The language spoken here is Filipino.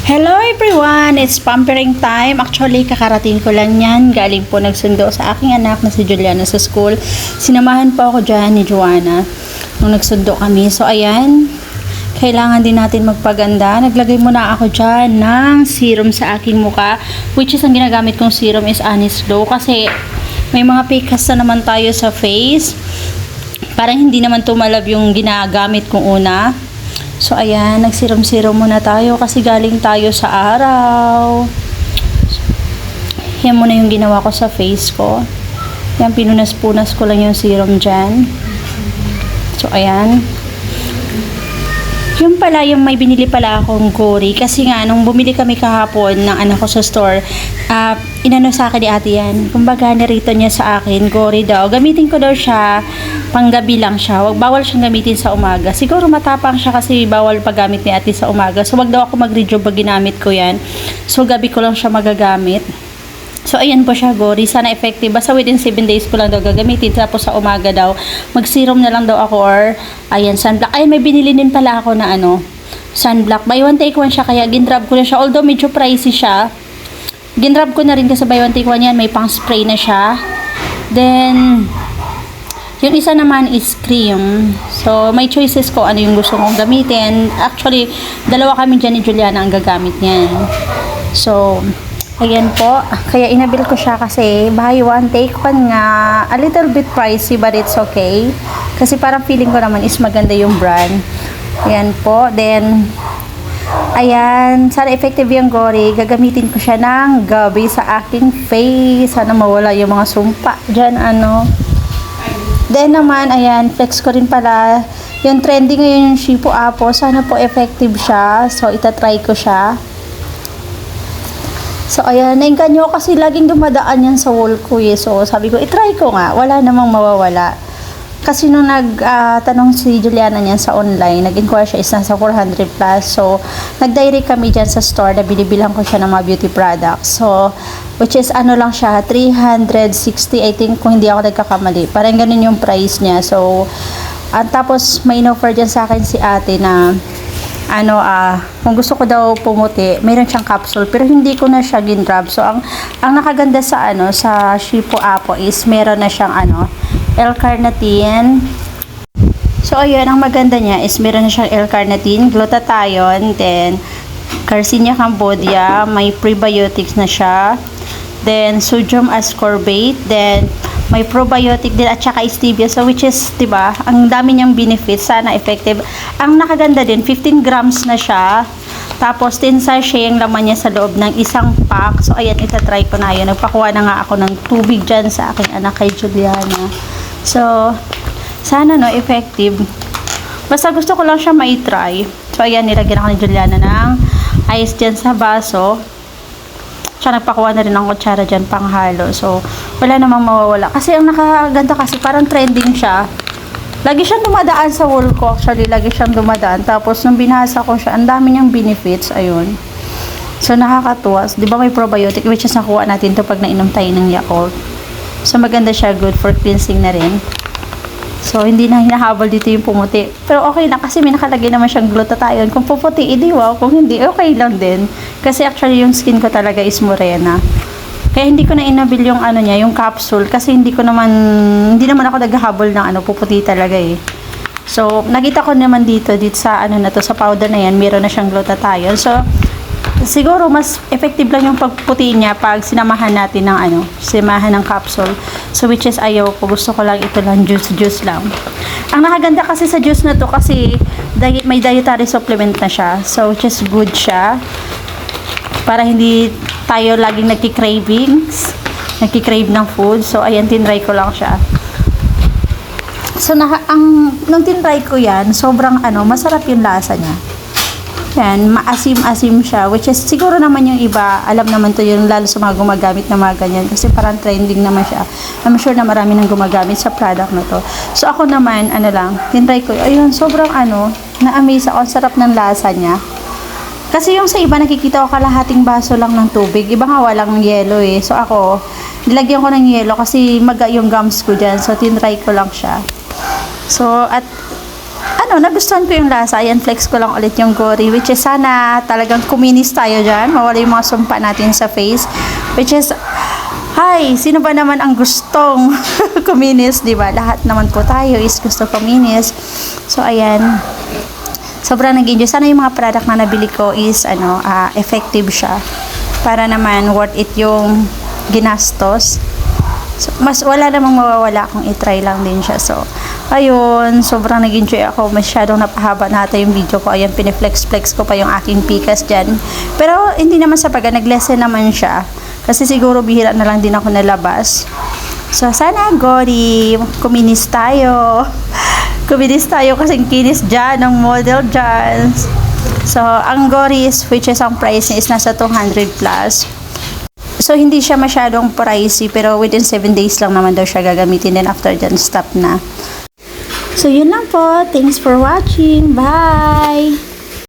Hello everyone! It's pampering time. Actually, kakarating ko lang yan. Galing po nagsundo sa aking anak na si Juliana sa school. Sinamahan po ako dyan ni Joanna nung nagsundo kami. So, ayan. Kailangan din natin magpaganda. Naglagay muna ako dyan ng serum sa aking muka. Which is, ang ginagamit kong serum is Honest Glow. Kasi, may mga pikas na naman tayo sa face. Parang hindi naman tumalab yung ginagamit kong una. So, ayan, nagsirom-sirom muna tayo kasi galing tayo sa araw. Yan muna yung ginawa ko sa face ko. Yan, pinunas-punas ko lang yung serum dyan. So, ayan. Yung pala, yung may binili pala akong Gori. Kasi nga, nung bumili kami kahapon ng anak ko sa store, inano sa akin ni ate yan. Kumbaga, narito niya sa akin, Gori daw. Gamitin ko daw siya, panggabi lang siya. Bawal siyang gamitin sa umaga. Siguro matapang siya kasi bawal paggamit ni ate sa umaga. So, wag daw ako mag-review pag ginamit ko yan. So, gabi ko lang siya magagamit. So, ayan po siya, Gori. Sana effective. Basta within 7 days ko lang daw gagamitin. Tapos sa umaga daw, mag-serum na lang daw ako or, ayan, sunblock. Ayan, may binili din pala ako na sunblock. Buy one take one siya, kaya ginrab ko na siya. Although medyo pricey siya. Ginrab ko na rin kasi buy one take one yan. May pang spray na siya. Then, yung isa naman is cream. So, may choices ko ano yung gusto kong gamitin. Actually, dalawa kami dyan ni Juliana ang gagamit niyan. So, ayan po. Kaya inabil ko siya kasi buy one, take one nga. A little bit pricey but it's okay. Kasi parang feeling ko naman is maganda yung brand. Ayan po. Then, ayan. Sana effective yung Gori. Gagamitin ko siya ng gabi sa aking face. Sana mawala yung mga sumpa dyan, Then naman, ayan. Flex ko rin pala. Yung trending ngayon yung Shipo Apo. Sana po effective siya. So, itatry ko siya. So, ayan, nainganyo kasi laging dumadaan yan sa wall ko eh. So, sabi ko, itry ko nga. Wala namang mawawala. Kasi nung nagtanong si Juliana niyan sa online, nag-inquire siya is nasa 400 plus. So, nag-direct kami dyan sa store na binibilang ko siya ng mga beauty products. So, which is lang siya, 360, I think, kung hindi ako nagkakamali. Parang ganun yung price niya. So, tapos may in-offer dyan sa akin si ate na kung gusto ko daw pumuti, mayroon siyang capsule pero hindi ko na siya ginrab. So ang nakaganda sa sa Shipo Apo is meron na siyang L-carnitine. So ayun, ang maganda niya is meron na siyang L-carnitine, glutathione, then Garcinia cambodia, may prebiotics na siya. Then sodium ascorbate, then may probiotic din at saka stevia. So, which is, diba, ang dami niyang benefits. Sana effective. Ang nakaganda din, 15 grams na siya. Tapos, 10 sachet yung laman niya sa loob ng isang pack. So, ayan, itatry ko na yun. Nagpakuha na nga ako ng tubig dyan sa aking anak kay Juliana. So, sana, effective. Basta gusto ko lang siya mai-try. So, ayan, nilagyan ako ni Juliana ng ice dyan sa baso. Siya nagpakuha na rin ng kutsara dyan panghalo. So, wala namang mawawala. Kasi ang nakaganda kasi parang trending siya. Lagi siyang dumadaan sa wall ko. Actually, lagi siyang dumadaan. Tapos, nung binasa ko siya, ang dami niyang benefits. Ayun. So, nakakatuwa. Di ba may probiotic? Which is nakuha natin to pag nainom tayo ng Yakult. So, maganda siya. Good for cleansing na rin. So, hindi na hinahabol dito yung pumuti. Pero okay lang kasi may nakalagay naman siyang glutathione. Kung puputi, edi wow. Kung hindi, okay lang din. Kasi actually yung skin ko talaga is morena. Kaya hindi ko na inabil yung niya, yung capsule. Kasi hindi naman ako naghahabol ng puputi talaga eh. So, nakita ko naman dito sa sa powder na yan, meron na siyang glutathione. So, siguro mas effective lang yung pagputi niya pag sinamahan natin ng sinamahan ng capsule. So which is ayaw ko, gusto ko lang ito lang juice lang. Ang nakaganda kasi sa juice na to kasi may dietary supplement na siya. So which is good siya. Para hindi tayo laging nagki-crave ng food. So ayan, tinry ko lang siya. So nung tinry ko yan, sobrang masarap yung lasa niya. Yan, maasim-asim siya, which is siguro naman yung iba, alam naman to yung lalo sa mga gumagamit na mga ganyan kasi parang trending naman siya. I'm sure na marami nang gumagamit sa product na to. So ako naman, tinry ko, ayun, sobrang na-amaze ako, sarap ng lasa niya. Kasi yung sa iba nakikita ko kalahating baso lang ng tubig, iba nga walang yelo eh. So ako, nilagyan ko ng yelo kasi maga yung gums ko dyan, so tinry ko lang siya. So, at nagustuhan ko yung lasa. Ayan, flex ko lang ulit yung Gory, which is sana talagang kuminis tayo dyan. Mawala yung mga sumpa natin sa face. Which is, hi, sino ba naman ang gustong kuminis, di ba? Lahat naman po tayo is gusto kuminis. So, ayan. Sobrang nag-enjoy. Sana yung mga product na nabili ko is, effective siya. Para naman worth it yung ginastos. So, mas wala namang mawawala kung i-try lang din siya. So, ayun, sobrang nag-enjoy ako. Masyadong napahaba na ata yung video ko. Ayan, piniflex-flex ko pa yung aking pikas dyan. Pero, hindi naman sa nag-lessen naman siya. Kasi siguro bihira na lang din ako nalabas. So, sana, Gory, kuminis tayo. Kuminis tayo kasing kinis dyan ng model dyan. So, ang Gory is, which is ang price niya is nasa 200 plus. So, hindi siya masyadong pricey, pero within 7 days lang naman daw siya gagamitin. Then, after dyan, stop na. So, yun lang po. Thanks for watching. Bye!